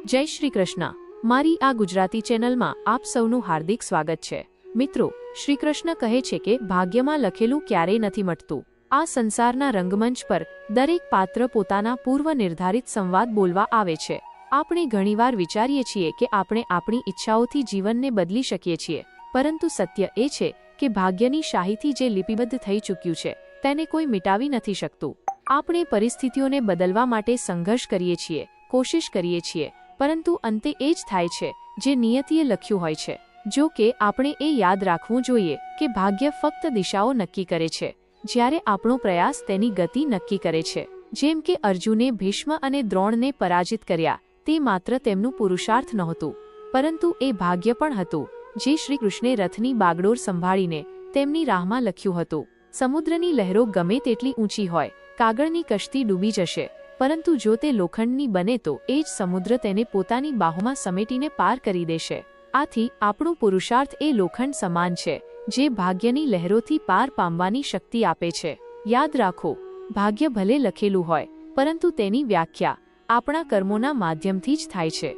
જય શ્રી કૃષ્ણ। મારી આ ગુજરાતી ચેનલમાં આપ સૌનું હાર્દિક સ્વાગત છે। મિત્રો, શ્રી કૃષ્ણ કહે છે કે ભાગ્યમાં લખેલું ક્યારેય નથી મટતું। આ સંસારના રંગમંચ પર દરેક પાત્ર પોતાના પૂર્વ નિર્ધારિત સંવાદ બોલવા આવે છે। આપણે ઘણીવાર વિચારીએ છીએ કે આપણે આપણી ઈચ્છાઓથી જીવનને બદલી શકીએ છીએ, પરંતુ સત્ય એ છે કે ભાગ્યની શાહીથી જે લિપિબદ્ધ થઈ ચૂક્યું છે તેને કોઈ મિટાવી નથી શકતું। આપણે પરિસ્થિતિઓને બદલવા માટે સંઘર્ષ કરીએ છીએ, કોશિશ કરીએ છીએ, પરંતુ અંતે એ જ થાય છે જે નિયતિએ લખ્યું હોય છે। જો કે આપણે એ યાદ રાખવું જોઈએ કે ભાગ્ય ફક્ત દિશાઓ નક્કી કરે છે, જ્યારે આપણો પ્રયાસ તેની ગતિ નક્કી કરે છે। જેમ કે અર્જુને ભીષ્મ અને દ્રોણને પરાજિત કર્યા, તે માત્ર તેમનું પુરુષાર્થ નહોતું, પરંતુ એ ભાગ્ય પણ હતું જે શ્રી કૃષ્ણે રથની બાગડોર સંભાળીને તેમની રાહમાં લખ્યું હતું। સમુદ્રની લહેરો ગમે તેટલી ઊંચી હોય, કાગળની કશ્તી ડૂબી જશે, પરંતુ જો તે લોખંડની બને તો એ જ સમુદ્ર તેને પોતાની બાહોમાં સમેટીને પાર કરી દેશે। આથી આપણું પુરુષાર્થ એ લોખંડ સમાન છે જે ભાગ્યની લહેરોથી પાર પામવાની શક્તિ આપે છે। યાદ રાખો, ભાગ્ય ભલે લખેલું હોય, પરંતુ તેની વ્યાખ્યા આપણા કર્મોના માધ્યમથી જ થાય છે।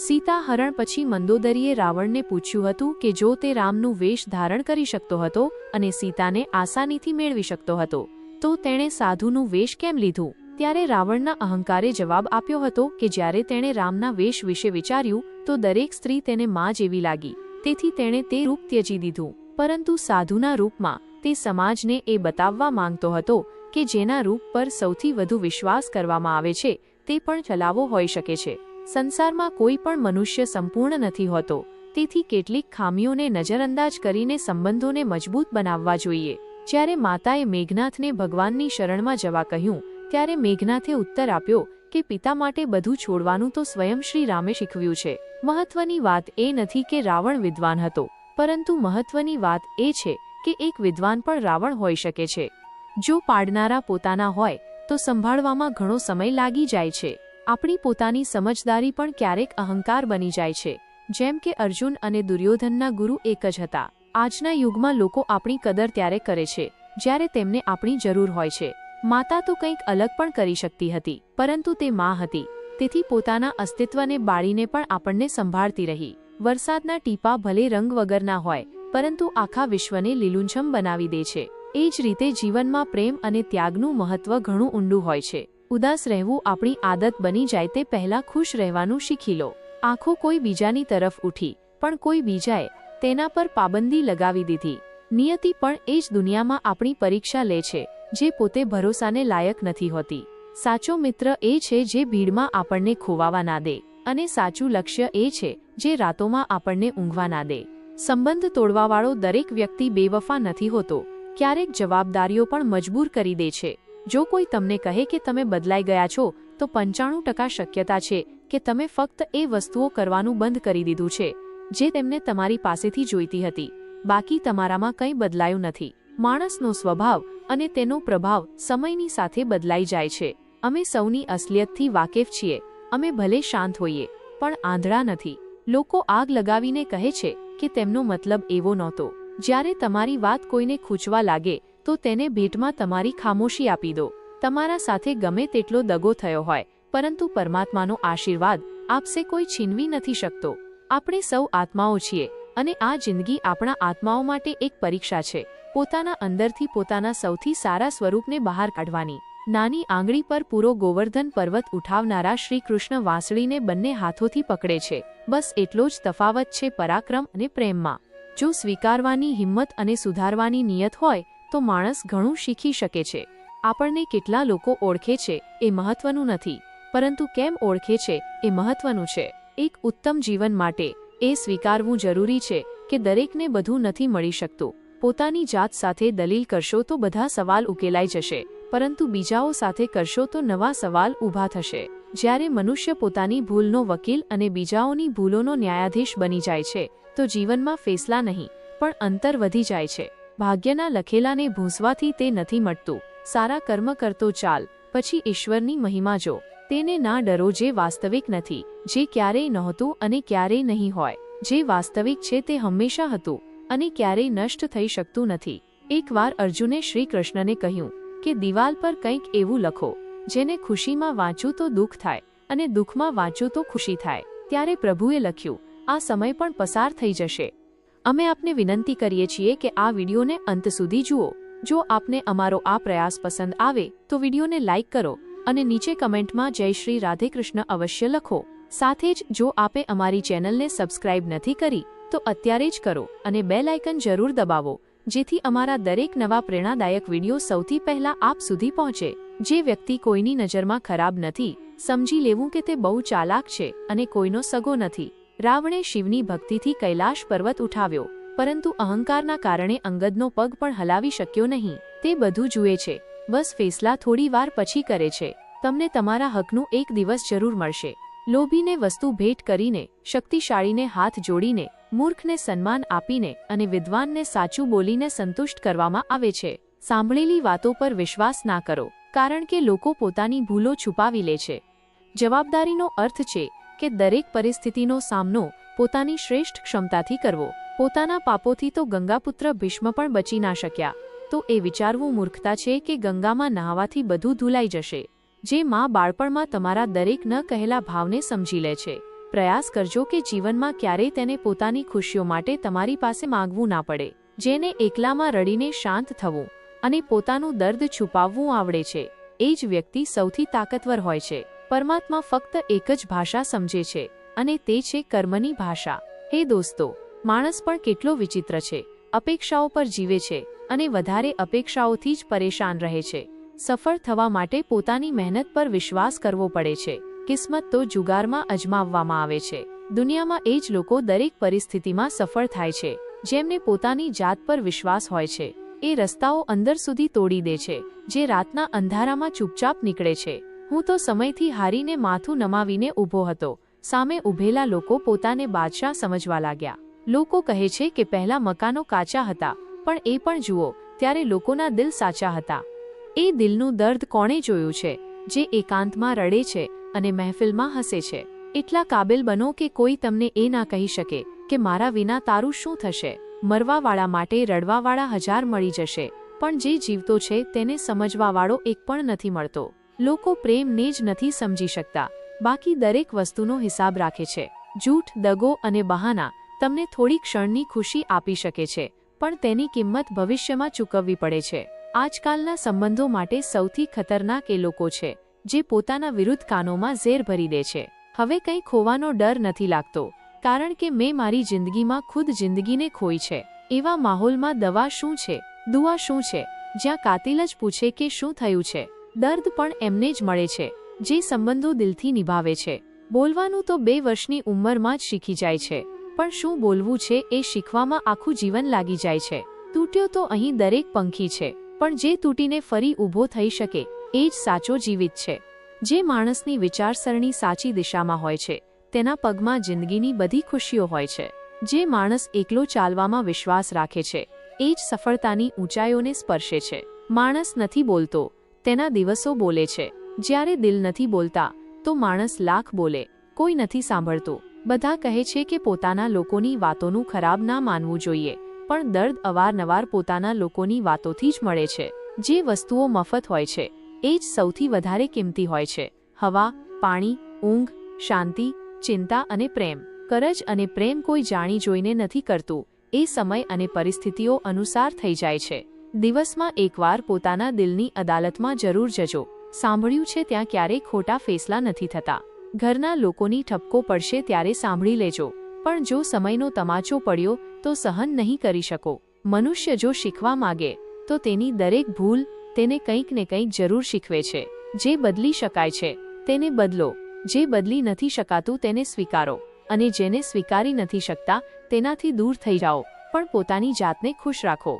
સીતા હરણ પછી મંદોદરીએ રાવણને પૂછ્યું હતું કે જો તે રામનું વેશ ધારણ કરી શકતો હતો અને સીતાને આસાનીથી મેળવી શકતો હતો, તો તેણે સાધુનું વેશ કેમ લીધું? ત્યારે રાવણના અહંકારે જવાબ આપ્યો હતો કે જ્યારે તેણે રામના વેશ વિશે વિચાર્યું તો દરેક સ્ત્રી તેને માં જેવી લાગી, તેથી તેણે તે રૂપ ત્યજી દીધું। પરંતુ સાધુના રૂપમાં તે સમાજને એ બતાવવા માંગતો હતો કે જેના રૂપ પર સૌથી વધુ વિશ્વાસ કરવામાં આવે છે તે પણ છલાવો હોઈ શકે છે। સંસારમાં કોઈ પણ મનુષ્ય સંપૂર્ણ નથી હોતો, તેથી કેટલીક ખામીઓને નજરઅંદાજ કરીને સંબંધોને મજબૂત બનાવવા જોઈએ। જ્યારે માતાએ મેઘનાથને ભગવાનની શરણમાં જવા કહ્યું, ત્યારે મેઘનાથે ઉત્તર આપ્યો કે પિતા માટે બધું છોડવાનું તો સ્વયં શ્રી રામે શીખવ્યું છે। મહત્વની વાત એ નથી કે રાવણ વિદ્વાન હતો, પરંતુ મહત્વની વાત એ છે કે એક વિદ્વાન પણ રાવણ હોઈ શકે છે। જો પાડનારા પોતાના હોય તો સંભાળવામાં ઘણો સમય લાગી જાય છે। આપણી પોતાની સમજદારી પણ ક્યારેક અહંકાર બની જાય છે। જેમ કે અર્જુન અને દુર્યોધનના ગુરુ એક જ હતા। આજના યુગમાં લોકો આપણી કદર ત્યારે કરે છે જ્યારે તેમને આપણી જરૂર હોય છે। માતા તો કંઈક અલગ પણ કરી શકતી હતી, પરંતુ તે માં હતી, તેથી પોતાના અસ્તિત્વને બાળીને પણ આપણને સંભાળતી રહી। વરસાદના ટીપા ભલે રંગ વગરના હોય, પરંતુ આખા વિશ્વને લીલુંછમ બનાવી દે છે। એ જ રીતે જીવનમાં પ્રેમ અને ત્યાગનું મહત્વ ઘણું ઊંડું હોય છે। ઉદાસ રહેવું આપણી આદત બની જાય તે પહેલા ખુશ રહેવાનું શીખી લો। આંખો કોઈ બીજાની તરફ ઉઠી, પણ કોઈ બીજાએ તેના પર પાબંદી લગાવી દીધી। નિયતિ પણ એ જ દુનિયામાં આપણી પરીક્ષા લે છે જે પોતે ભરોસાને લાયક નથી હોતી। સાચો મિત્ર એ છે જે ભીડમાં આપણને ખોવાવા ના દે, અને સાચું લક્ષ્ય એ છે જે રાતોમાં આપણને ઊંઘવા ના દે। સંબંધ તોડવાવાળો દરેક વ્યક્તિ બેવફા નથી હોતો, ક્યારેક જવાબદારીઓ પણ મજબૂર કરી દે છે। જો કોઈ તમને કહે કે તમે બદલાઈ ગયા છો, તો 95% શક્યતા છે કે તમે ફક્ત એ વસ્તુઓ કરવાનું બંધ કરી દીધું છે જે તેમને તમારી પાસેથી જોઈતી હતી, બાકી તમારામાં કંઈ બદલાયું નથી। માણસનો સ્વભાવ અને તેનો પ્રભાવ સમયની સાથે બદલાઈ જાય છે। અમે સૌની અસલિયતથી વાકેફ છીએ। અમે ભલે શાંત હોઈએ, પણ આંધળા નથી। લોકો આગ લગાવીને કહે છે કે તેમનો મતલબ એવો નહોતો। જ્યારે તમારી વાત કોઈને ખૂંચવા લાગે તો તેને ભેટમાં તમારી ખામોશી આપી દો। તમારા સાથે ગમે તેટલો દગો થયો હોય, પરંતુ પરમાત્માનો આશીર્વાદ આપસે કોઈ છીનવી નથી શકતો। આપણે સૌ આત્માઓ છીએ, અને આ જિંદગી આપણા આત્માઓ માટે એક પરીક્ષા છે। પોતાના અંદરથી પોતાના સૌથી સારા સ્વરૂપને બહાર કાઢવાની। નાની આંગળી પર પૂરો ગોવર્ધન પર્વત ઉઠાવનારા શ્રી કૃષ્ણ વાંસળીને બંને હાથોથી પકડે છે। બસ એટલો જ તફાવત છે પરાક્રમ અને પ્રેમમાં। જો સ્વીકારવાની હિંમત અને સુધારવાની નિયત હોય તો માણસ ઘણું શીખી શકે છે। આપણને કેટલા લોકો ઓળખે છે એ મહત્વનું નથી, પરંતુ કેમ ઓળખે છે એ મહત્વનું છે। એક ઉત્તમ જીવન માટે એ સ્વીકારવું જરૂરી છે કે દરેકને બધું નથી મળી શકતું। પોતાની જાત સાથે દલીલ કરશો તો બધા સવાલ ઉકેલાઈ જશે, પરંતુ બીજાઓ સાથે કરશો તો નવા સવાલ ઊભા થશે। જ્યારે મનુષ્ય પોતાની ભૂલનો વકીલ અને બીજાઓની ભૂલોનો ન્યાયાધીશ બની જાય છે, તો જીવનમાં ફેસલા નહીં પણ અંતર વધી જાય છે। ભાગ્યના લખેલાને ભૂંસવાથી તે નથી મળતું। સારા કર્મ કરતો ચાલ, પછી ઈશ્વરની મહિમા જો। તેને ના ડરો જે વાસ્તવિક નથી, જે ક્યારેય નહોતું અને ક્યારેય નહીં હોય। જે વાસ્તવિક છે તે હંમેશા હતું અને ક્યારેય નષ્ટ થઈ શકતું નથી। એકવાર અર્જુને શ્રી કૃષ્ણને કહ્યું કે દિવાલ પર કંઈક એવું લખો જેને ખુશીમાં વાંચું તો દુઃખ થાય અને દુઃખમાં વાંચું તો ખુશી થાય। ત્યારે પ્રભુએ લખ્યું, આ સમય પણ પસાર થઈ જશે. અમે આપને વિનંતી કરીએ છીએ કે આ વિડીયોને અંત સુધી જુઓ. જો આપને અમારો આ પ્રયાસ પસંદ આવે તો વિડીયોને લાઇક કરો અને નીચે કમેન્ટમાં જય શ્રી રાધે કૃષ્ણ અવશ્ય લખો. સાથે જ જો આપે અમારી ચેનલને સબસ્ક્રાઇબ નથી કરી તો અત્યારે જ કરો અને બેલ આઇકન જરૂર દબાવો, જેથી અમારા દરેક નવા પ્રેરણાદાયક વિડીયો સૌથી પહેલા આપ સુધી પહોંચે. જે વ્યક્તિ કોઈની નજરમાં ખરાબ નથી, સમજી લેવું કે તે બહુ ચાલાક છે અને કોઈનો સગો નથી. રાવણે શિવની ભક્તિથી કૈલાશ પર્વત ઉઠાવ્યો, પરંતુ અહંકારના કારણે અંગદનો પગ પણ હલાવી શક્યો નહીં. તે બધું જુએ છે, બસ ફેસલા થોડી વાર પછી કરે છે. તમને તમારા હકનું એક દિવસ જરૂર મળશે. લોભીને વસ્તુ ભેટ કરીને, શક્તિશાળીને હાથ જોડીને, મૂર્ખને સન્માન આપીને અને વિદ્વાનને સાચું બોલીને સંતુષ્ટ કરવામાં આવે છે. સાંભળેલી વાતો પર વિશ્વાસ ના કરો, કારણ કે લોકો પોતાની ભૂલો છુપાવી લે છે. જવાબદારીનો અર્થ છે કે દરેક પરિસ્થિતિનો સામનો પોતાની શ્રેષ્ઠ ક્ષમતાથી કરવો. પોતાના પાપોથી તો ગંગાપુત્ર ભીષ્મ પણ બચી ના શક્યા, તો એ વિચારવું મૂર્ખતા છે કે ગંગામાં નહાવાથી બધું ધૂલાઈ જશે. જે માં બાળપણમાં તમારા દરેક ન કહેલા ભાવને સમજી લે છે. પ્રયાસ કરજો કે જીવનમાં ક્યારેય તેને પોતાની ખુશીઓ માટે તમારી પાસે માંગવું ના પડે. જેને એકલામાં રડીને શાંત થવું અને પોતાનું દર્દ છુપાવવું આવડે છે, એ જ વ્યક્તિ સૌથી તાકાતવર હોય છે. પરમાત્મા ફક્ત એક જ ભાષા સમજે છે અને તે છે કર્મની ભાષા. હે દોસ્તો, માણસ પણ કેટલો વિચિત્ર છે. અપેક્ષાઓ પર જીવે છે અને વધારે અપેક્ષાઓથી જ પરેશાન રહે છે. સફળ થવા માટે પોતાની મહેનત પર વિશ્વાસ કરવો પડે છે. કિસ્મત તો જુગારમાં અજમાવવામાં આવે છે. દુનિયામાં એ જ લોકો દરેક પરિસ્થિતિમાં સફળ થાય છે જેમને પોતાની જાત પર વિશ્વાસ હોય છે. એ રસ્તાઓ અંદર સુધી તોડી દે છે જે રાતના અંધારામાં ચૂપચાપ નીકળે છે. હું તો સમયથી હારીને માથું નમાવીને ઊભો હતો. સામે ઊભેલા લોકો પોતાને બાદશાહ સમજવા લાગ્યા. લોકો કહે છે કે પહેલા મકાનો કાચા હતા, પણ એ પણ જુઓ, ત્યારે લોકોના દિલ સાચા હતા. એ દિલનું દર્દ કોણે જોયું છે, જે એકાંતમાં રડે છે અને મહેફિલમાં હસે છે. એટલા કાબિલ બનો કે કોઈ તમને એ ના કહી શકે કે મારા વિના તારું શું થશે. મરવાવાળા માટે રડવાવાળા 1000 મળી જશે, પણ જે જીવતો છે તેને સમજવાવાળો એક પણ નથી મળતો. લોકો પ્રેમને જ નથી સમજી શકતા, બાકી દરેક વસ્તુનો હિસાબ રાખે છે. જૂઠ, દગો અને બહાના તમને થોડી ક્ષણની ખુશી આપી શકે છે, પણ તેની કિંમત ભવિષ્યમાં ચૂકવવી પડે છે. આજકાલના સંબંધો માટે સૌથી ખતરનાક એ લોકો છે જે પોતાના વિરુદ્ધ કાનોમાં ઝેર ભરી દે છે. હવે કંઈ ખોવાનો ડર નથી લાગતો, કારણ કે મેં મારી જિંદગીમાં ખુદ જિંદગીને ખોઈ છે. એવા માહોલમાં દવા શું છે, દુઆ શું છે, જ્યાં કાતિલ જ પૂછે કે શું થયું છે. દર્દ પણ એમને જ મળે છે જે સંબંધો દિલથી નિભાવે છે. બોલવાનું તો 2 વર્ષની ઉંમરમાં જ શીખી જાય છે, પણ શું બોલવું છે એ શીખવામાં આખું જીવન લાગી જાય છે. તૂટ્યો તો અહીં દરેક પંખી છે, પણ જે તૂટીને ફરી ઊભો થઈ શકે એ જ સાચો જીવિત છે. જે માણસની વિચારસરણી સાચી દિશામાં હોય છે, તેના પગમાં જિંદગીની બધી ખુશીઓ હોય છે. જે માણસ એકલો ચાલવામાં વિશ્વાસ રાખે છે, એ જ સફળતાની ઊંચાઈઓને સ્પર્શે છે. માણસ નથી બોલતો, તેના દિવસો બોલે છે. જ્યારે દિલ નથી બોલતા તો માણસ લાખ બોલે, કોઈ નથી સાંભળતું. બધા કહે છે કે પોતાના લોકોની વાતોનું ખરાબ ના માનવું જોઈએ, પણ દર્દ અવારનવાર પોતાના લોકોની વાતોથી જ મળે છે. જે વસ્તુઓ મફત હોય છે એ જ સૌથી વધારે કિંમતી હોય છે. હવા, પાણી, ઊંઘ, શાંતિ, ચિંતા અને પ્રેમ. કરજ અને પ્રેમ કોઈ જાણી જોઈને નથી કરતું, એ સમય અને પરિસ્થિતિઓ અનુસાર થઈ જાય છે. દિવસમાં એકવાર પોતાના દિલની અદાલતમાં જરૂર જજો. સાંભળ્યું છે ત્યાં ક્યારેય ખોટા ફેસલા નથી થતા. ઘરના લોકોની ઠપકો પડશે ત્યારે સાંભળી લેજો, પણ જો સમયનો તમાચો પડ્યો તો સહન નહીં કરી શકો. મનુષ્ય જો શીખવા માગે તો તેની દરેક ભૂલ તેને કંઈક ને કંઈક જરૂર શીખવે છે. જે બદલી શકાય છે તેને બદલો, જે બદલી નથી શકાતું તેને સ્વીકારો, અને જેને સ્વીકારી નથી શકતા તેનાથી દૂર થઈ જાઓ, પણ પોતાની જાતને ખુશ રાખો.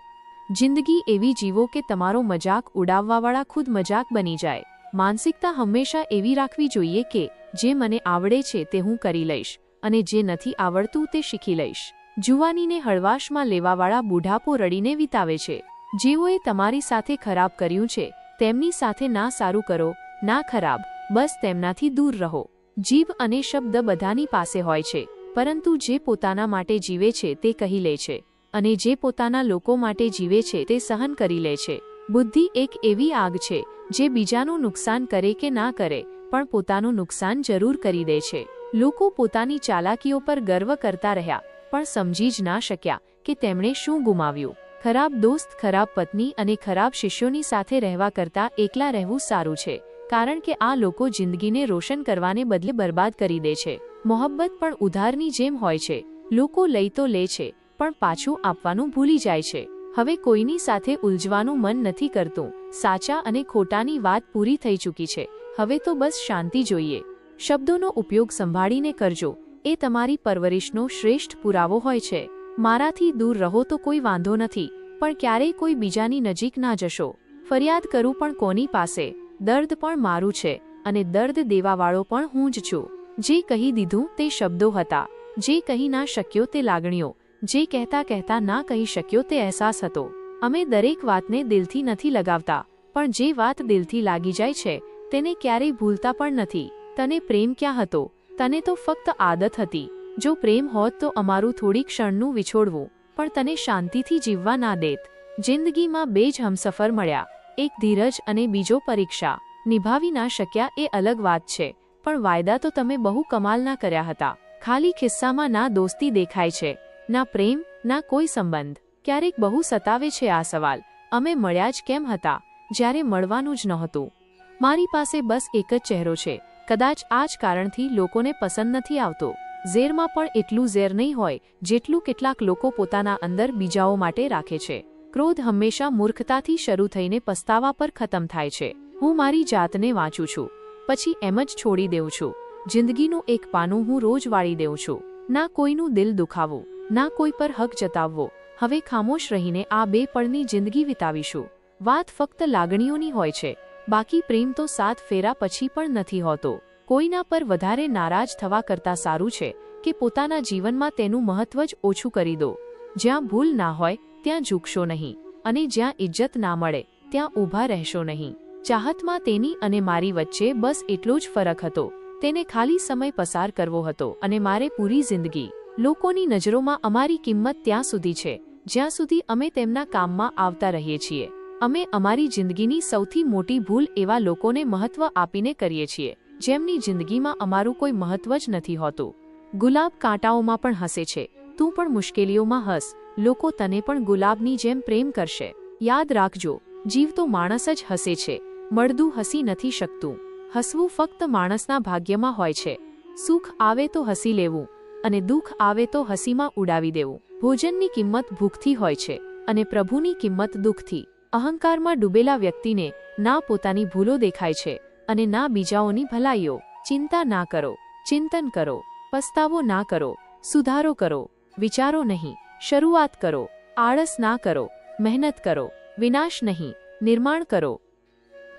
જિંદગી એવી જીવો કે તમારો મજાક ઉડાવવાવાળા ખુદ મજાક બની જાય. માનસિકતા હંમેશા એવી રાખવી જોઈએ કે જે મને આવડે છે તે હું કરી લઈશ, અને જે નથી આવડતું તે શીખી લઈશ. જુવાનીને હળવાશમાં લેવાવાળા બુઢાપો રડીને વિતાવે છે. જેઓએ તમારી સાથે ખરાબ કર્યું છે તેમની સાથે ના સારું કરો, ના ખરાબ, બસ તેમનાથી દૂર રહો. જીભ અને શબ્દ બધાની પાસે હોય છે, પરંતુ જે પોતાના માટે જીવે છે તે કહી લે છે, અને જે પોતાના લોકો માટે જીવે છે તે સહન કરી લે છે. બુદ્ધિ એક એવી આગ છે જે બીજાનું નુકસાન કરે કે ના કરે પણ પોતાનું નુકસાન જરૂર કરી દે છે. લોકો પોતાની ચાલાકીઓ પર ગર્વ કરતા રહ્યા, પણ સમજી જ ના શક્યા કે તેમણે શું ગુમાવ્યું. ખરાબ દોસ્ત, ખરાબ પત્ની અને ખરાબ શિષ્યોની સાથે રહેવા કરતાં એકલા રહેવું સારું છે, કારણ કે આ લોકો જિંદગીને રોશન કરવાને બદલે બરબાદ કરી દે છે. મોહબ્બત પણ ઉધારની જેમ હોય છે. લોકો લઈ તો લે છે, પણ પાછું આપવાનું ભૂલી જાય છે. હવે કોઈની સાથે ઉલઝવાનું મન નથી કરતું. સાચા અને ખોટાની વાત પૂરી થઈ ચૂકી છે. હવે તો બસ શાંતિ જોઈએ. શબ્દોનો ઉપયોગ સંભાળીને કરજો, એ તમારી પરવરિશનો શ્રેષ્ઠ પુરાવો હોય છે. મારાથી દૂર રહો તો કોઈ વાંધો નથી, પણ ક્યારેય કોઈ બીજાની નજીક ના જશો. ફરિયાદ કરું પણ કોની પાસે? દર્દ પણ મારું છે, અને દર્દ દેવાવાળો પણ હું જ છું. જે કહી દીધું તે શબ્દો હતા, જે કહી ના શક્યો તે લાગણીઓ, જે કહેતા કહેતા ના કહી શક્યો તે અહેસાસ હતો. અમે દરેક વાતને દિલથી નથી લગાવતા, પણ જે વાત દિલથી લાગી જાય છે તેને ક્યારેય ભૂલતા પણ નથી. તને પ્રેમ ક્યાં હતો? તને તો ફક્ત આદત હતી. જો પ્રેમ હોત તો અમારું થોડી ક્ષણનું વિછોડવું પણ તને શાંતિથી જીવવા ના દેત. જિંદગીમાં બે જ હમસફર મળ્યા, એક ધીરજ અને બીજો પરીક્ષા. નિભાવી ના શક્યા એ અલગ વાત છે, પણ વાયદા તો તમે બહુ કમાલના કર્યા હતા. ખાલી ખિસ્સામાં ના દોસ્તી દેખાય છે, ના પ્રેમ, ના કોઈ સંબંધ. ક્યારેક બહુ સતાવે છે આ સવાલ, અમે મળ્યા જ કેમ હતા જ્યારે મળવાનું જ નહોતું? મારી પાસે બસ એક જ ચહેરો છે. કદાચ આ જ કારણથી લોકોને પસંદ નથી આવતો. ઝેરમાં પણ એટલું ઝેર નહીં હોય જેટલું કેટલાક લોકો પોતાના અંદર બીજાઓ માટે રાખે છે. ક્રોધ હંમેશા મૂર્ખતાથી શરૂ થઈને પસ્તાવા પર ખતમ થાય છે. હું મારી જાતને વાંચું છું, પછી એમ જ છોડી દેઉં છું. જિંદગીનું એક પાનું હું રોજ વાળી દેઉં છું. ના કોઈનું દિલ દુખાવવું, ના કોઈ પર હક જતાવવો. હવે ખામોશ રહીને આ બે પળની જિંદગી વિતાવીશું. વાત ફક્ત લાગણીઓની હોય છે, બાકી પ્રેમ તો 7 ફેરા પછી પણ નથી હોતો. કોઈના પર વધારે નારાજ થવા કરતાં સારું છે કે પોતાના જીવનમાં તેનું મહત્વ જ ઓછું કરી દો. જ્યાં ભૂલ ના હોય ત્યાં ઝૂકશો નહીં, અને જ્યાં ઇજ્જત ના મળે ત્યાં ઊભા રહેશો નહીં. ચાહતમાં તેની અને મારી વચ્ચે બસ એટલો જ ફરક હતો. તેને ખાલી સમય પસાર કરવો હતો અને મારે પૂરી જિંદગી. લોકોની નજરોમાં અમારી કિંમત ત્યાં સુધી છે જ્યાં સુધી અમે તેમના કામમાં આવતા રહીએ છીએ. અમે અમારી જિંદગીની સૌથી મોટી ભૂલ એવા લોકોને મહત્વ આપીને કરીએ છીએ જેમની જિંદગીમાં અમારું કોઈ મહત્વ જ નથી હોતું. ગુલાબ કાંટાઓમાં પણ હસે છે, તું પણ મુશ્કેલીઓમાં હસ. લોકો તને પણ ગુલાબની જેમ પ્રેમ કરશે. યાદ રાખજો, જીવતો માણસ જ હસે છે, મળદું હસી નથી શકતું. હસવું ફક્ત માણસના ભાગ્યમાં હોય છે. સુખ આવે તો હસી લેવું, અને દુઃખ આવે તો હસીમાં ઉડાવી દેવું. ભોજનની કિંમત ભૂખથી હોય છે, અને પ્રભુની કિંમત દુઃખથી. અહંકારમાં ડૂબેલા વ્યક્તિને ના પોતાની ભૂલો દેખાય છે અને ના બીજાઓની ભલાઈઓ. ચિંતા ના કરો, ચિંતન કરો. પસ્તાવો ના કરો, સુધારો કરો. વિચારો નહીં, શરૂઆત કરો. આળસ ના કરો, મહેનત કરો. વિનાશ નહીં, નિર્માણ કરો.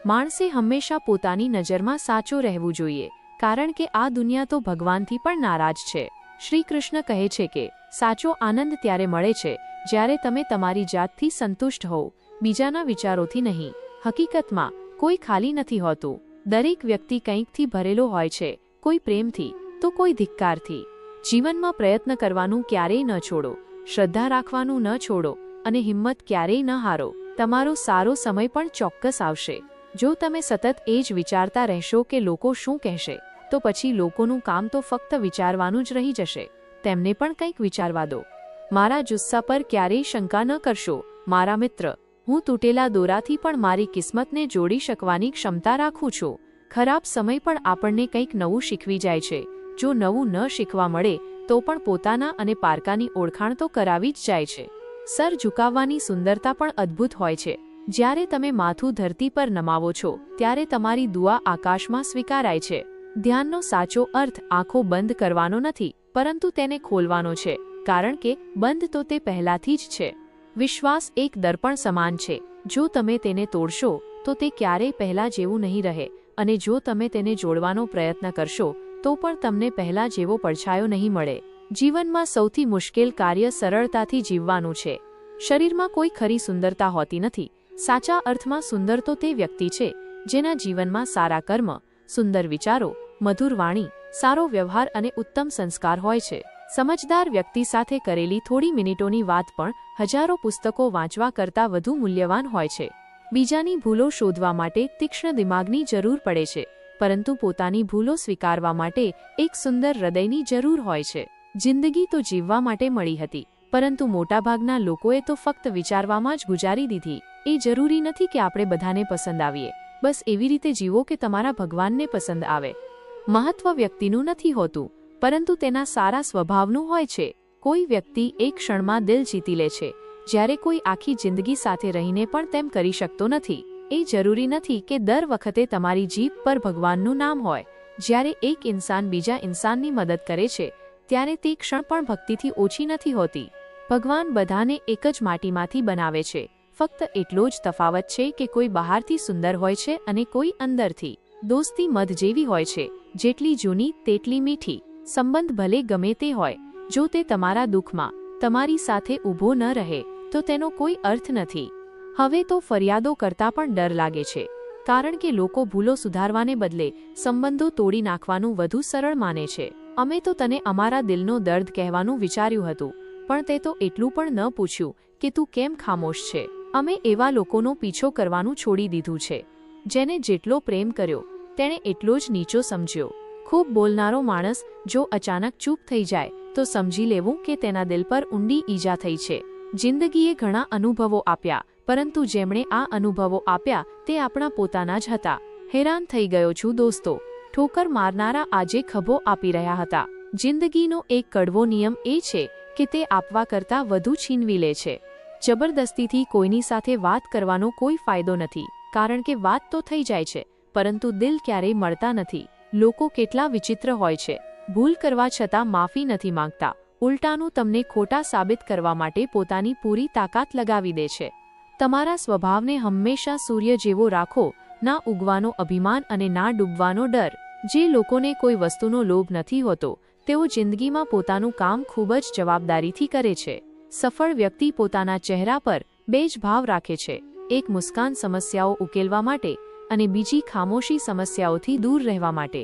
માણસે હંમેશા પોતાની નજરમાં સાચો રહેવું જોઈએ, કારણ કે આ દુનિયા તો ભગવાનથી પણ નારાજ છે. શ્રી કૃષ્ણ કહે છે કે સાચો આનંદ ત્યારે મળે છે જ્યારે તમે તમારી જાતથી સંતુષ્ટ હો, બીજાના વિચારોથી નહીં. હકીકતમાં કોઈ ખાલી નથી હોતું. દરેક વ્યક્તિ કંઈકથી ભરેલો હોય છે, કોઈ પ્રેમથી તો કોઈ ધિક્કારથી. જીવનમાં પ્રયત્ન કરવાનું ક્યારેય ન છોડો, શ્રદ્ધા રાખવાનું ન છોડો, અને હિંમત ક્યારેય ન હારો. તમારો સારો સમય પણ ચોક્કસ આવશે. જો તમે સતત એ જ વિચારતા રહેશો કે લોકો શું કહેશે, તો પછી લોકોનું કામ તો ફક્ત વિચારવાનું જ રહી જશે. તેમને પણ કંઈક વિચારવા દો. મારા જુસ્સા પર ક્યારેય શંકા ન કરશો મારા મિત્ર. હું તૂટેલા દોરાથી પણ મારી કિસ્મતને જોડી શકવાની ક્ષમતા રાખું છું. ખરાબ સમય પણ આપણને કંઈક નવું શીખવી જાય છે. જો નવું ન શીખવા મળે તો પણ પોતાના અને પારકાની ઓળખાણ તો કરાવી જ જાય છે. સર ઝુકાવવાની સુંદરતા પણ અદ્ભુત હોય છે. જ્યારે તમે માથું ધરતી પર નમાવો છો ત્યારે તમારી દુઆ આકાશમાં સ્વીકારાય છે. ધ્યાનનો સાચો અર્થ આંખો બંધ કરવાનો નથી, પરંતુ તેને ખોલવાનો છે, કારણ કે બંધ તો તે પહેલાથી જ છે. વિશ્વાસ એક દર્પણ સમાન છે. જો તમે તેને તોડશો તો તે ક્યારેય પહેલા જેવું નહીં રહે, અને જો તમે તેને જોડવાનો પ્રયત્ન કરશો તો પણ તમને પહેલા જેવો પડછાયો નહીં મળે. જીવનમાં સૌથી મુશ્કેલ કાર્ય સરળતાથી જીવવાનું છે. શરીરમાં કોઈ ખરી સુંદરતા હોતી નથી. સાચા અર્થમાં સુંદર તો તે વ્યક્તિ છે જેના જીવનમાં સારા કર્મ, સુંદર વિચારો, મધુર વાણી, સારો વ્યવહાર અને ઉત્તમ સંસ્કાર હોય છે. સમજદાર વ્યક્તિ સાથે કરેલી થોડી મિનિટોની વાત પણ હજારો પુસ્તકો વાંચવા કરતાં વધુ મૂલ્યવાન હોય છે. બીજાની ભૂલો શોધવા માટે તીક્ષ્ણ દિમાગની જરૂર પડે છે, પરંતુ પોતાની ભૂલો સ્વીકારવા માટે એક સુંદર હૃદયની જરૂર હોય છે. જિંદગી તો જીવવા માટે મળી હતી, પરંતુ મોટાભાગના લોકોએ તો ફક્ત વિચારવામાં જ ગુજારી દીધી. એ જરૂરી નથી કે આપણે બધાને પસંદ આવીએ. બસ એવી રીતે જીવો કે તમારા ભગવાનને પસંદ આવે. મહત્વ વ્યક્તિનું નથી હોતું, પરંતુ તેના સારા સ્વભાવનું હોય છે. કોઈ વ્યક્તિ એક ક્ષણમાં દિલ જીતી લે છે, જ્યારે કોઈ આખી જિંદગી સાથે રહીને પણ તેમ કરી શકતો નથી. એ જરૂરી નથી કે દર વખતે તમારી જીભ પર ભગવાનનું નામ હોય. જ્યારે એક ઇન્સાન બીજા ઇન્સાનની મદદ કરે છે, ત્યારે તે ક્ષણ પણ ભક્તિથી ઓછી નથી હોતી. ભગવાન બધાને એક જ માટીમાંથી બનાવે છે. ફક્ત એટલો જ તફાવત છે કે કોઈ બહારથી સુંદર હોય છે અને કોઈ અંદરથી. દોસ્તી મધ જેવી હોય છે, જેટલી જૂની તેટલી મીઠી. સંબંધ ભલે ગમે તે હોય, જો તે તમારા દુઃખમાં તમારી સાથે ઊભો ન રહે તો તેનો કોઈ અર્થ નથી. હવે તો ફરિયાદો કરતાં પણ ડર લાગે છે, કારણ કે લોકો ભૂલો સુધારવાને બદલે સંબંધો તોડી નાખવાનું વધુ સરળ માને છે. અમે તો તને અમારા દિલનો દર્દ કહેવાનું વિચાર્યું હતું, પણ તે તો એટલું પણ ન પૂછ્યું કે તું કેમ ખામોશ છે. અમે એવા લોકોનો પીછો કરવાનું છોડી દીધું છે, જેને જેટલો પ્રેમ કર્યો તેણે એટલો જ નીચો સમજ્યો. ખૂબ બોલનારો માણસ જો અચાનક ચૂપ થઈ જાય તો સમજી લેવું કે તેના દિલ પર ઊંડી ઈજા થઈ છે. જિંદગીએ ઘણા અનુભવો આપ્યા, પરંતુ જેમણે આ અનુભવો આપ્યા તે આપણા પોતાના જ હતા. હેરાન થઈ ગયો છું દોસ્તો. ઠોકર મારનારા આજે ખભો આપી રહ્યા હતા. જિંદગીનો એક કડવો નિયમ એ છે કે તે આપવા કરતાં વધુ છીનવી લે છે. જબરદસ્તીથી કોઈની સાથે વાત કરવાનો કોઈ ફાયદો નથી, કારણ કે વાત તો થઈ જાય છે, પરંતુ દિલ ક્યારેય મળતા નથી. લોકો કેટલા વિચિત્ર હોય છે. ભૂલ કરવા છતાં માફી નથી માંગતા. ઉલટાનું તમને ખોટા સાબિત કરવા માટે પોતાની પૂરી તાકાત લગાવી દે છે. તમારા સ્વભાવને હંમેશા સૂર્ય જેવો રાખો, ના ઉગવાનો અભિમાન અને ના ડૂબવાનો ડર. જે લોકોને કોઈ વસ્તુનો લોભ નથી હોતો, તેઓ જિંદગીમાં પોતાનું કામ ખૂબ જ જવાબદારીથી કરે છે. સફળ વ્યક્તિ પોતાના ચહેરા પર બે જ ભાવ રાખે છે. એક મુસ્કાન સમસ્યાઓ ઉકેલવા માટે અને બીજી ખામોશી સમસ્યાઓથી દૂર રહેવા માટે.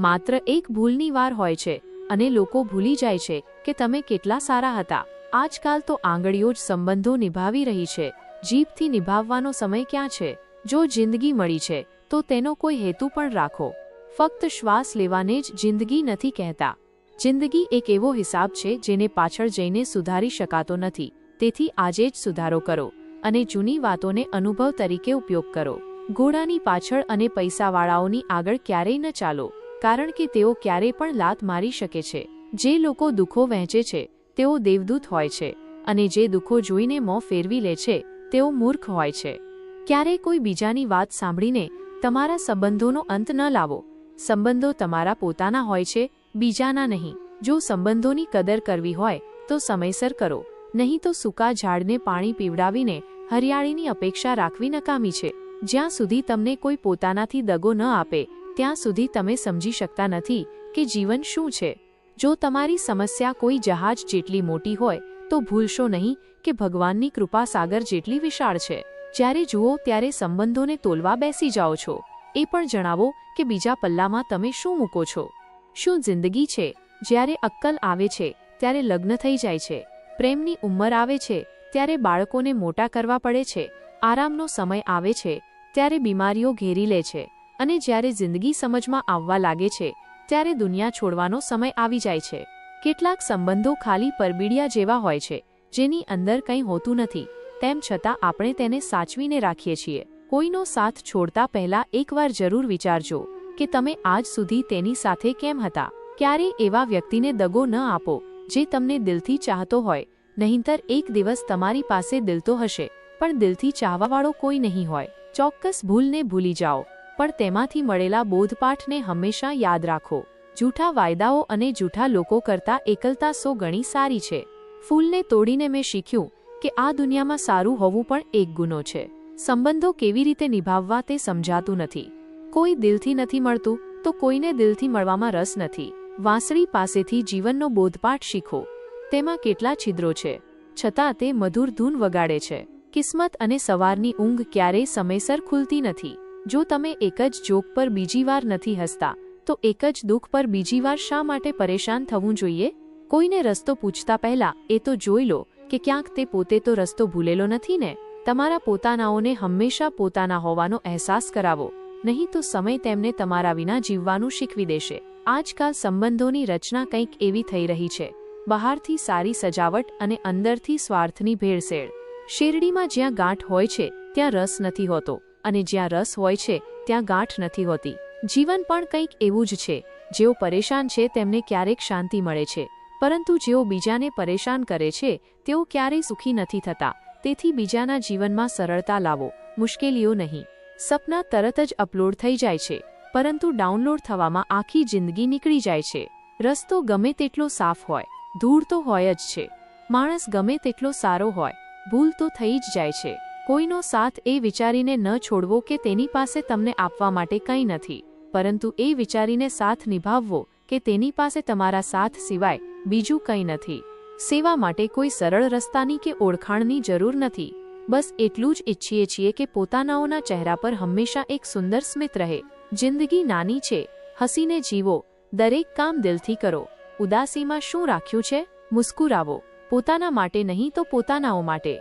માત્ર એક ભૂલની વાર હોય છે અને લોકો ભૂલી જાય છે કે તમે કેટલા સારા હતા. આજકાલ તો આંગળીઓ જ સંબંધો નિભાવી રહી છે. જીભથી નિભાવવાનો સમય ક્યાં છે? જો જિંદગી મળી છે તો તેનો કોઈ હેતુ પણ રાખો. ફક્ત શ્વાસ લેવાને જ જિંદગી નથી કહેતા. જિંદગી એક એવો હિસાબ છે જેને પાછળ જઈને સુધારી શકાતો નથી. તેથી આજે જ સુધારો કરો અને જૂની વાતોને અનુભવ તરીકે ઉપયોગ કરો. ઘોડાની પાછળ અને પૈસાવાળાઓની આગળ ક્યારેય ન ચાલો, કારણ કે તેઓ ક્યારેય પણ લાત મારી શકે છે. જે લોકો દુઃખો વહેંચે છે તેઓ દેવદૂત હોય છે, અને જે દુઃખો જોઈને મોં ફેરવી લે છે તેઓ મૂર્ખ હોય છે. ક્યારેય કોઈ બીજાની વાત સાંભળીને તમારા સંબંધોનો અંત ન લાવો. સંબંધો તમારા પોતાના હોય છે, બીજાના નહીં. જો સંબંધોની કદર કરવી હોય તો સમયસર કરો, નહીં તો સૂકા ઝાડને પાણી પીવડાવીને હરિયાળીની અપેક્ષા રાખવી નકામી છે. જ્યાં સુધી તમને કોઈ પોતાનાથી દગો ન આપે ત્યાં સુધી તમે સમજી શકતા નથી કે જીવન શું છે. જો તમારી સમસ્યા કોઈ જહાજ જેટલી મોટી હોય તો ભૂલશો નહીં કે ભગવાનની કૃપા સાગર જેટલી વિશાળ છે. જ્યારે જુઓ ત્યારે સંબંધોને તોલવા બેસી જાઓ છો, એ પણ જણાવો કે બીજા પલ્લામાં તમે શું મૂકો છો. શું જિંદગી છે? જ્યારે અક્કલ આવે છે ત્યારે લગ્ન થઈ જાય છે, પ્રેમની ઉંમર આવે છે ત્યારે બાળકોને મોટા કરવા પડે છે, આરામનો સમય આવે છે ત્યારે બીમારીઓ ઘેરી લે છે, અને જ્યારે જિંદગી સમજમાં આવવા લાગે છે ત્યારે દુનિયા છોડવાનો સમય આવી જાય છે. કેટલાક સંબંધો ખાલી પરબીડિયા જેવા હોય છે, જેની અંદર કંઈ હોતું નથી, તેમ છતાં આપણે તેને સાચવીને રાખીએ છીએ. કોઈનો સાથ છોડતા પહેલા એકવાર જરૂર વિચારજો કે તમે આજ સુધી તેની સાથે કેમ હતા. ક્યારેય એવા વ્યક્તિને દગો ન આપો જે તમને દિલથી ચાહતો હોય, નહીંતર એક દિવસ તમારી પાસે દિલ તો હશે પણ દિલથી ચાહવાવાળો કોઈ નહીં હોય. ચોક્કસ ભૂલને ભૂલી જાઓ, પણ તેમાંથી મળેલા બોધપાઠને હંમેશા યાદ રાખો. જૂઠા વાયદાઓ અને જૂઠા લોકો કરતાં એકલતા 100 ગણી સારી છે. ફૂલને તોડીને મેં શીખ્યું કે આ દુનિયામાં સારું હોવું પણ એક ગુનો છે. સંબંધો કેવી રીતે નિભાવવા તે સમજાતું નથી. કોઈ દિલથી નથી મળતું તો કોઈને દિલથી મળવામાં રસ નથી. વાંસળી પાસેથી જીવનનો બોધપાઠ શીખો. તેમાં કેટલા છિદ્રો છે, છતાં તે મધુર ધૂન વગાડે છે. કિસ્મત અને સવારની ઊંઘ ક્યારેય સમયસર ખુલતી નથી. જો તમે એક જ જોક પર બીજી વાર નથી હસતા તો એક જ દુઃખ પર બીજી વાર શા માટે પરેશાન થવું જોઈએ? કોઈને રસ્તો પૂછતા પહેલા એ તો જોઈ લો કે ક્યાંક તે પોતે તો રસ્તો ભૂલેલો નથી ને. તમારા પોતાનાઓને હંમેશા પોતાના હોવાનો અહેસાસ કરાવો. નહીં તો સમય તેમને તમારા વિના જીવવાનું શીખવી દેશે. આજકાલ સંબંધોની રચના કંઈક એવી થઈ રહી છે, બહારથી સારી સજાવટ અને અંદરથી સ્વાર્થની ભેળસેળ. શેરડીમાં જ્યાં ગાંઠ હોય છે ત્યાં રસ નથી હોતો, અને જ્યાં રસ હોય છે ત્યાં ગાંઠ નથી હોતી. જીવન પણ કંઈક એવું જ છે. જેઓ પરેશાન છે તેમને ક્યારેક શાંતિ મળે છે, પરંતુ જેઓ બીજાને પરેશાન કરે છે તેઓ ક્યારેય સુખી નથી થતા. તેથી બીજાના જીવનમાં સરળતા લાવો, મુશ્કેલીઓ નહીં. સપના તરત જ અપલોડ થઈ જાય છે, પરંતુ ડાઉનલોડ થવામાં આખી જિંદગી નીકળી જાય છે. રસ્તો ગમે તેટલો સાફ હોય, ધૂળ તો હોય જ છે. માણસ ગમે તેટલો સારો હોય, ભૂલ તો થઈ જ જાય છે. કોઈનો સાથ એ વિચારીને ન છોડવો કે તેની પાસે તમને આપવા માટે કંઈ નથી, પરંતુ એ વિચારીને સાથ નિભાવવો કે તેની પાસે તમારા સાથ સિવાય બીજું કંઈ નથી. સેવા માટે કોઈ સરળ રસ્તાની કે ઓળખાણની જરૂર નથી. બસ એટલું જ ઈચ્છીએ છીએ કે પોતાનાઓના ચહેરા પર હંમેશા એક સુંદર સ્મિત રહે. જિંદગી નાની છે, હસીને જીવો, દરેક કામ દિલથી કરો. ઉદાસીમાં શું રાખ્યું છે? મુસ્કુરાવો, પોતાના માટે નહીં તો પોતાનાઓ માટે.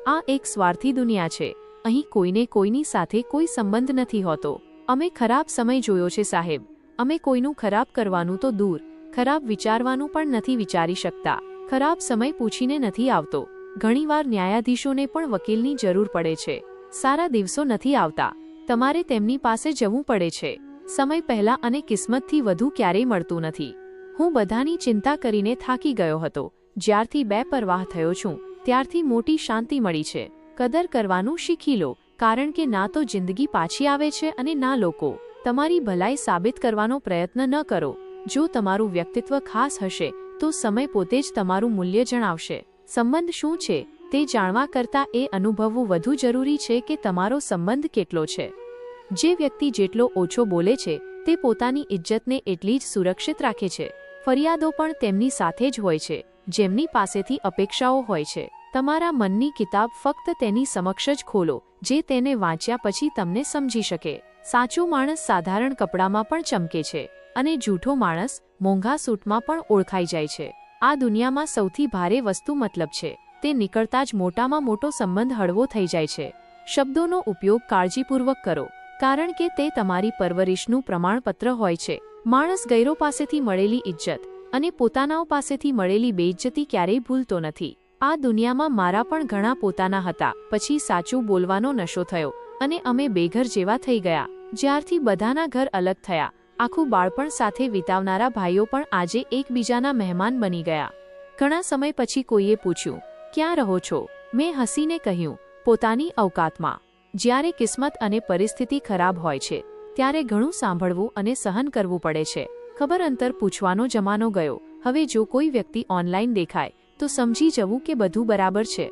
આ એક સ્વાર્થી દુનિયા છે. અહીં કોઈને કોઈની સાથે કોઈ સંબંધ નથી હોતો. અમે ખરાબ સમય જોયો છે સાહેબ. અમે કોઈનું ખરાબ કરવાનું તો દૂર, ખરાબ વિચારવાનું પણ નથી વિચારી શકતા. ખરાબ સમય પૂછીને નથી આવતો. ઘણીવાર ન્યાયાધીશોને પણ વકીલની જરૂર પડે છે. સારા દિવસો નથી આવતા, તમારે તેમની પાસે જવું પડે છે. સમય પહેલા અને કિસ્મતથી વધુ ક્યારેય મળતું નથી. હું બધાની ચિંતા કરીને થાકી ગયો હતો. જ્યારથી બેપરવાહ થયો છું ત્યારથી મોટી શાંતિ મળી છે. કદર કરવાનું શીખી લો, કારણ કે ના તો જિંદગી પાછી આવે છે અને ના લોકો. તમારી ભલાઈ સાબિત કરવાનો પ્રયત્ન ન કરો. જો તમારું વ્યક્તિત્વ ખાસ હશે તો સમય પોતે જ તમારું મૂલ્ય જણાવશે. સંબંધ શું છે તે જાણવા કરતાં એ અનુભવવું વધુ જરૂરી છે કે તમારો સંબંધ કેટલો છે. જે વ્યક્તિ જેટલો ઓછો બોલે છે તે પોતાની ઇજ્જતને એટલી જ સુરક્ષિત રાખે છે. ફરિયાદો પણ તેમની સાથે જ હોય છે જેમની પાસેથી અપેક્ષાઓ હોય છે. તમારા મનની કિતાબ ફક્ત તેની સમક્ષ જ ખોલો જે તેને વાંચ્યા પછી તમને સમજી શકે. સાચો માણસ સાધારણ કપડામાં પણ ચમકે છે, અને જૂઠો માણસ મોંઘા સૂટમાં પણ ઓળખાઈ જાય છે. આ દુનિયામાં સૌથી ભારે વસ્તુ મતલબ છે. તે નીકળતા જ મોટામાં મોટો સંબંધ હળવો થઈ જાય છે. શબ્દોનો ઉપયોગ કાળજીપૂર્વક કરો, કારણ કે તે તમારી પરવરિશનું પ્રમાણપત્ર હોય છે. માણસ ગૈરો પાસેથી મળેલી ઇજ્જત અને પોતાનાઓ પાસેથી મળેલી બેઇજ્જતી ક્યારેય ભૂલતો નથી. આ દુનિયામાં મારા પણ ઘણા પોતાના હતા. પછી સાચું બોલવાનો નશો થયો અને અમે બેઘર જેવા થઈ ગયા. જ્યારથી બધાના ઘર અલગ થયા, આખું બાળપણ સાથે વિતાવનારા ભાઈઓ પણ આજે એકબીજાના મહેમાન બની ગયા. ઘણા સમય પછી કોઈએ પૂછ્યું, ક્યાં રહો છો? મેં હસીને કહ્યું, પોતાની અવકાતમાં. જ્યારે કિસ્મત અને પરિસ્થિતિ ખરાબ હોય છે ત્યારે ઘણું સાંભળવું અને સહન કરવું પડે છે. ખબર અંતર પૂછવાનો જમાનો ગયો. હવે જો કોઈ વ્યક્તિ ઓનલાઈન દેખાય તો સમજી જવું કે બધું બરાબર છે.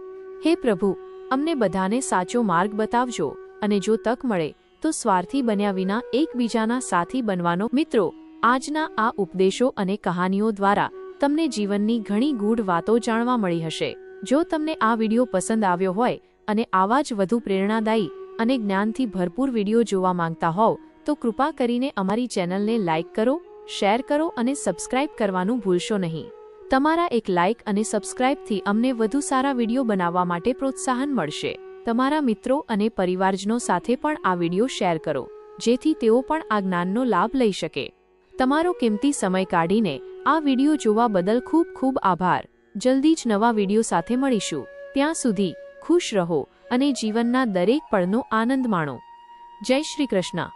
હે પ્રભુ, અમને બધાને સાચો માર્ગ બતાવજો, અને જો તક મળે તો સ્વાર્થી બન્યા વિના એકબીજાના સાથી બનવાનો. મિત્રો, આજના આ ઉપદેશો અને કહાનીઓ દ્વારા તમને જીવનની ઘણી ગૂઢ વાતો જાણવા મળી હશે. જો તમને આ વિડીયો પસંદ આવ્યો હોય અને આવા જ વધુ પ્રેરણાદાયી અને જ્ઞાનથી ભરપૂર વિડીયો જોવા માંગતા હોવ તો કૃપા કરીને અમારી ચેનલને લાઇક કરો, શેર કરો અને સબસ્ક્રાઇબ કરવાનું ભૂલશો નહીં. તમારા એક લાઇક અને સબસ્ક્રાઇબથી અમને વધુ સારા વિડીયો બનાવવા માટે પ્રોત્સાહન મળશે. તમારા મિત્રો અને પરિવારજનો સાથે પણ આ વિડીયો શેર કરો, જેથી તેઓ પણ આ જ્ઞાનનો લાભ લઈ શકે. તમારો કિંમતી સમય કાઢીને આ વિડીયો જોવા બદલ ખૂબ ખૂબ આભાર. જલ્દી જ નવા વિડીયો સાથે મળીશું. ત્યાં સુધી ખુશ રહો અને જીવનના દરેક પળનો આનંદ માણો. જય શ્રી કૃષ્ણ.